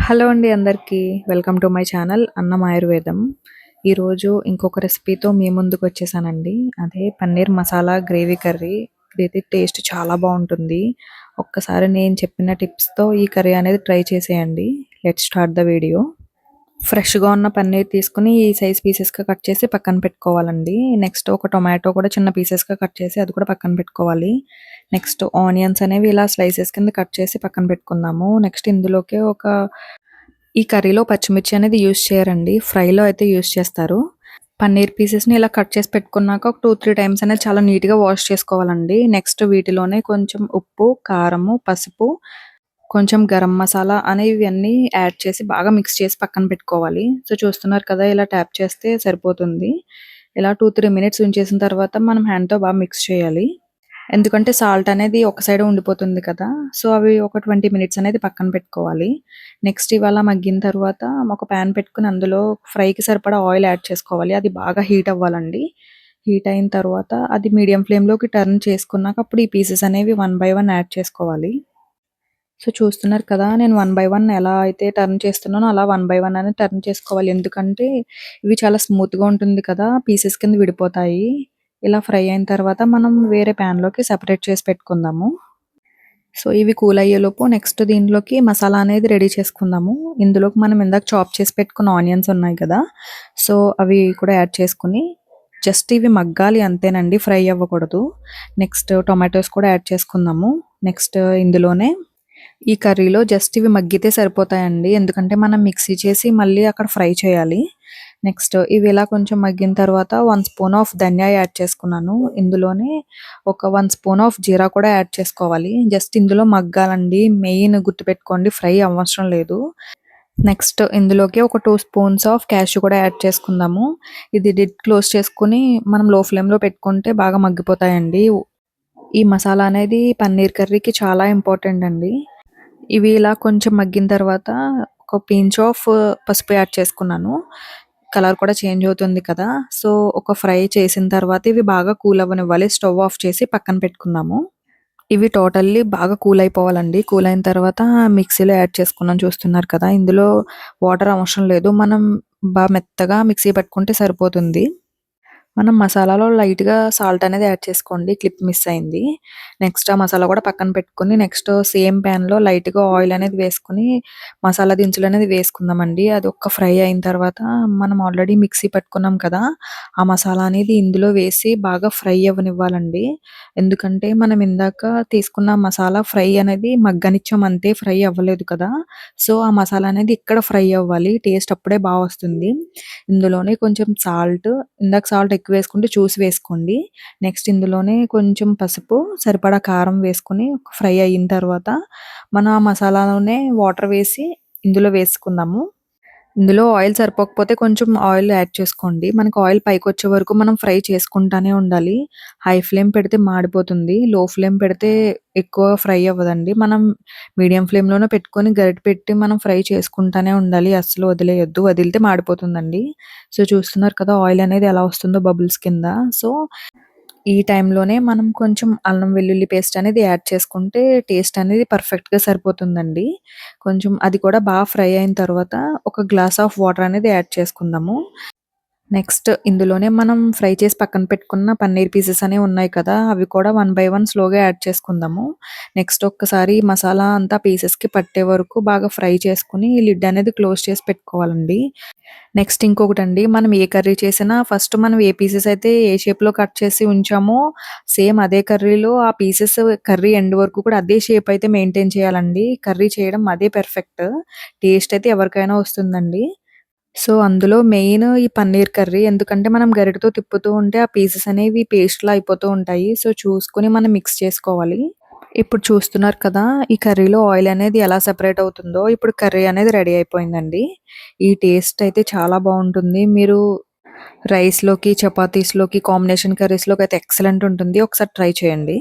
Hello అండి అందరికీ. Welcome to my channel అన్నం ఆయుర్వేదం. ఈరోజు ఇంకొక రెసిపీతో మీ ముందుకు వచ్చేసానండి. అదే పన్నీర్ మసాలా గ్రేవీ కర్రీ. ఇదైతే టేస్ట్ చాలా బాగుంటుంది. ఒక్కసారి నేను చెప్పిన టిప్స్తో ఈ కర్రీ అనేది ట్రై చేసేయండి. Let's start the video. ఫ్రెష్‌గా ఉన్న పన్నీర్ తీసుకొని ఈ సైజ్ పీసెస్‌గా కట్ చేసి పక్కన పెట్టుకోవాలండి. నెక్స్ట్ ఒక టొమాటో కూడా చిన్న పీసెస్‌గా కట్ చేసి అది కూడా పక్కన పెట్టుకోవాలి. నెక్స్ట్ ఆనియన్స్ అనేవి ఇలా స్లైసెస్ కింద కట్ చేసి పక్కన పెట్టుకుందాము. నెక్స్ట్ ఇందులోకే ఈ కర్రీలో పచ్చిమిర్చి అనేది యూజ్ చేయరండి. ఫ్రైలో అయితే యూజ్ చేస్తారు. పన్నీర్ పీసెస్‌ని ఇలా కట్ చేసి పెట్టుకున్నాక ఒక 2, 3 టైమ్స్ అనేది చాలా నీట్‌గా వాష్ చేసుకోవాలండి. నెక్స్ట్ వీటిలోనే కొంచెం ఉప్పు, కారము, పసుపు, కొంచెం గరం మసాలా అనేవి అన్నీ యాడ్ చేసి బాగా మిక్స్ చేసి పక్కన పెట్టుకోవాలి. సో, చూస్తున్నారు కదా! ఇలా ట్యాప్ చేస్తే సరిపోతుంది. ఇలా 2, 3 మినిట్స్ ఉంచేసిన తర్వాత మనం హ్యాండ్‌తో బాగా మిక్స్ చేయాలి. ఎందుకంటే సాల్ట్ అనేది ఒక సైడే ఉండిపోతుంది కదా! సో, అవి ఒక 20 మినిట్స్ అనేది పక్కన పెట్టుకోవాలి. నెక్స్ట్ ఇవాళ మగ్గిన తర్వాత ఒక పాన్ పెట్టుకొని అందులో ఫ్రైకి సరిపడా ఆయిల్ యాడ్ చేసుకోవాలి. అది బాగా హీట్ అవ్వాలండి. హీట్ అయిన తర్వాత అది మీడియం ఫ్లేమ్‌లోకి టర్న్ చేసుకున్నాక అప్పుడు ఈ పీసెస్ అనేవి వన్ బై వన్ యాడ్ చేసుకోవాలి. సో, చూస్తున్నారు కదా! నేను వన్ బై వన్ ఎలా అయితే టర్న్ చేస్తున్నానో అలా వన్ బై వన్ అనేది టర్న్ చేసుకోవాలి. ఎందుకంటే ఇవి చాలా స్మూత్‌గా ఉంటుంది కదా! పీసెస్ కింద విడిపోతాయి. ఇలా ఫ్రై అయిన తర్వాత మనం వేరే ప్యాన్‌లోకి సెపరేట్ చేసి పెట్టుకుందాము. సో, ఇవి కూల్ అయ్యేలోపు నెక్స్ట్ దీనిలోకి మసాలా అనేది రెడీ చేసుకుందాము. ఇందులోకి మనం ఇందాక చాప్ చేసి పెట్టుకున్న ఆనియన్స్ ఉన్నాయి కదా! సో, అవి కూడా యాడ్ చేసుకొని జస్ట్ ఇవి మగ్గాలి అంతేనండి. ఫ్రై అవ్వకూడదు. నెక్స్ట్ టొమాటోస్ కూడా యాడ్ చేసుకుందాము. నెక్స్ట్ ఇందులోనే ఈ కర్రీలో జస్ట్ ఇవి మగ్గితే సరిపోతాయండి. ఎందుకంటే మనం మిక్సీ చేసి మళ్ళీ అక్కడ ఫ్రై చేయాలి. నెక్స్ట్ ఇవి ఇలా కొంచెం మగ్గిన తర్వాత 1 స్పూన్ ఆఫ్ ధనియా యాడ్ చేసుకున్నాను. ఇందులోనే ఒక 1 స్పూన్ ఆఫ్ జీరా కూడా యాడ్ చేసుకోవాలి. జస్ట్ ఇందులో మగ్గాలండి. మెయిన్ గుర్తుపెట్టుకోండి, ఫ్రై అవ్వసరం లేదు. నెక్స్ట్ ఇందులోకి ఒక 2 స్పూన్స్ ఆఫ్ క్యాష్యూ కూడా యాడ్ చేసుకుందాము. ఇది లిడ్ క్లోజ్ చేసుకొని మనం లో ఫ్లేమ్‌లో పెట్టుకుంటే బాగా మగ్గిపోతాయండి. ఈ మసాలా అనేది పన్నీర్ కర్రీకి చాలా ఇంపార్టెంట్ అండి. ఇవి ఇలా కొంచెం మగ్గిన తర్వాత ఒక పించ్ ఆఫ్ పసుపు యాడ్ చేసుకున్నాను. కలర్ కూడా చేంజ్ అవుతుంది కదా! సో, ఒక ఫ్రై చేసిన తర్వాత ఇవి బాగా కూల్ అవ్వనివ్వాలి. స్టవ్ ఆఫ్ చేసి పక్కన పెట్టుకుందాము. ఇవి టోటల్లీ బాగా కూల్ అయిపోవాలండి. కూల్ అయిన తర్వాత మిక్సీలో యాడ్ చేసుకున్నాను, చూస్తున్నారు కదా! ఇందులో వాటర్ అవసరం లేదు. మనం మెత్తగా మిక్సీ పట్టుకుంటే సరిపోతుంది. మనం మసాలాలో లైట్‌గా సాల్ట్ అనేది యాడ్ చేసుకోండి. క్లిప్ మిస్ అయింది. నెక్స్ట్ ఆ మసాలా కూడా పక్కన పెట్టుకొని నెక్స్ట్ సేమ్ ప్యాన్‌లో లైట్‌గా ఆయిల్ అనేది వేసుకొని మసాలా దినుసులు అనేది వేసుకుందామండి. అది ఒక్క ఫ్రై అయిన తర్వాత మనం ఆల్రెడీ మిక్సీ పట్టుకున్నాం కదా! ఆ మసాలా అనేది ఇందులో వేసి బాగా ఫ్రై అవ్వనివ్వాలండి. ఎందుకంటే మనం ఇందాక తీసుకున్న మసాలా ఫ్రై అనేది మగ్గనిచ్చాం అంతే, ఫ్రై అవ్వలేదు కదా! సో, ఆ మసాలా అనేది ఇక్కడ ఫ్రై అవ్వాలి. టేస్ట్ అప్పుడే బా వస్తుంది. ఇందులోనే కొంచెం సాల్ట్, ఇందాక సాల్ట్ ఎక్కువ వేసుకుంటే చూసి వేసుకోండి. నెక్స్ట్ ఇందులోనే కొంచెం పసుపు, సరిపడా కారం వేసుకొని ఫ్రై అయిన తర్వాత మన మసాలాలోనే వాటర్ వేసి ఇందులో వేసుకుందాము. ఇందులో ఆయిల్ సరిపోకపోతే కొంచెం ఆయిల్ యాడ్ చేసుకోండి. మనకు ఆయిల్ పైకొచ్చే వరకు మనం ఫ్రై చేసుకుంటానే ఉండాలి. హై ఫ్లేమ్ పెడితే మాడిపోతుంది. లో ఫ్లేమ్ పెడితే ఎక్కువ ఫ్రై అవ్వదండి. మనం మీడియం ఫ్లేమ్‌లోనే పెట్టుకొని గరిటె పెట్టి మనం ఫ్రై చేసుకుంటానే ఉండాలి. అస్సలు వదిలేయొద్దు. వదిలితే మాడిపోతుందండి. సో, చూస్తున్నారు కదా! ఆయిల్ అనేది ఎలా వస్తుందో బబుల్స్ కింద. సో, ఈ టైంలోనే మనం కొంచెం అల్లం వెల్లుల్లి పేస్ట్ అనేది యాడ్ చేసుకుంటే టేస్ట్ అనేది పర్ఫెక్ట్‌గా సరిపోతుందండి. కొంచెం అది కూడా బాగా ఫ్రై అయిన తర్వాత ఒక గ్లాస్ ఆఫ్ వాటర్ అనేది యాడ్ చేసుకుందాము. నెక్స్ట్ ఇందులోనే మనం ఫ్రై చేసి పక్కన పెట్టుకున్న పన్నీర్ పీసెస్ అనేవి ఉన్నాయి కదా! అవి కూడా వన్ బై వన్ స్లోగా యాడ్ చేసుకుందాము. నెక్స్ట్ ఒక్కసారి మసాలా అంతా పీసెస్‌కి పట్టే వరకు బాగా ఫ్రై చేసుకొని లిడ్ అనేది క్లోజ్ చేసి పెట్టుకోవాలండి. నెక్స్ట్ ఇంకొకటండి, మనం ఏ కర్రీ చేసినా ఫస్ట్ మనం ఏ పీసెస్ అయితే ఏ షేప్‌లో కట్ చేసి ఉంచామో సేమ్ అదే కర్రీలో ఆ పీసెస్ కర్రీ ఎండ్ వరకు కూడా అదే షేప్ అయితే మెయింటైన్ చేయాలండి. కర్రీ చేయడం అదే పర్ఫెక్ట్. టేస్ట్ అయితే ఎవరికైనా వస్తుందండి. సో, అందులో మెయిన్ ఈ పన్నీర్ కర్రీ. ఎందుకంటే మనం గరిటెతో తిప్పుతూ ఉంటే ఆ పీసెస్ అనేవి పేస్ట్‌లా అయిపోతూ ఉంటాయి. సో, చూసుకొని మనం మిక్స్ చేసుకోవాలి. ఇప్పుడు చూస్తున్నారు కదా! ఈ కర్రీలో ఆయిల్ అనేది ఎలా సెపరేట్ అవుతుందో, ఇప్పుడు కర్రీ అనేది రెడీ అయిపోయిందండి. ఈ టేస్ట్ అయితే చాలా బావుంటుంది. మీరు రైస్‌లోకి, చపాతీస్‌లోకి, కాంబినేషన్ కర్రీస్‌లోకి అయితే ఎక్సలెంట్ ఉంటుంది. ఒకసారి ట్రై చేయండి.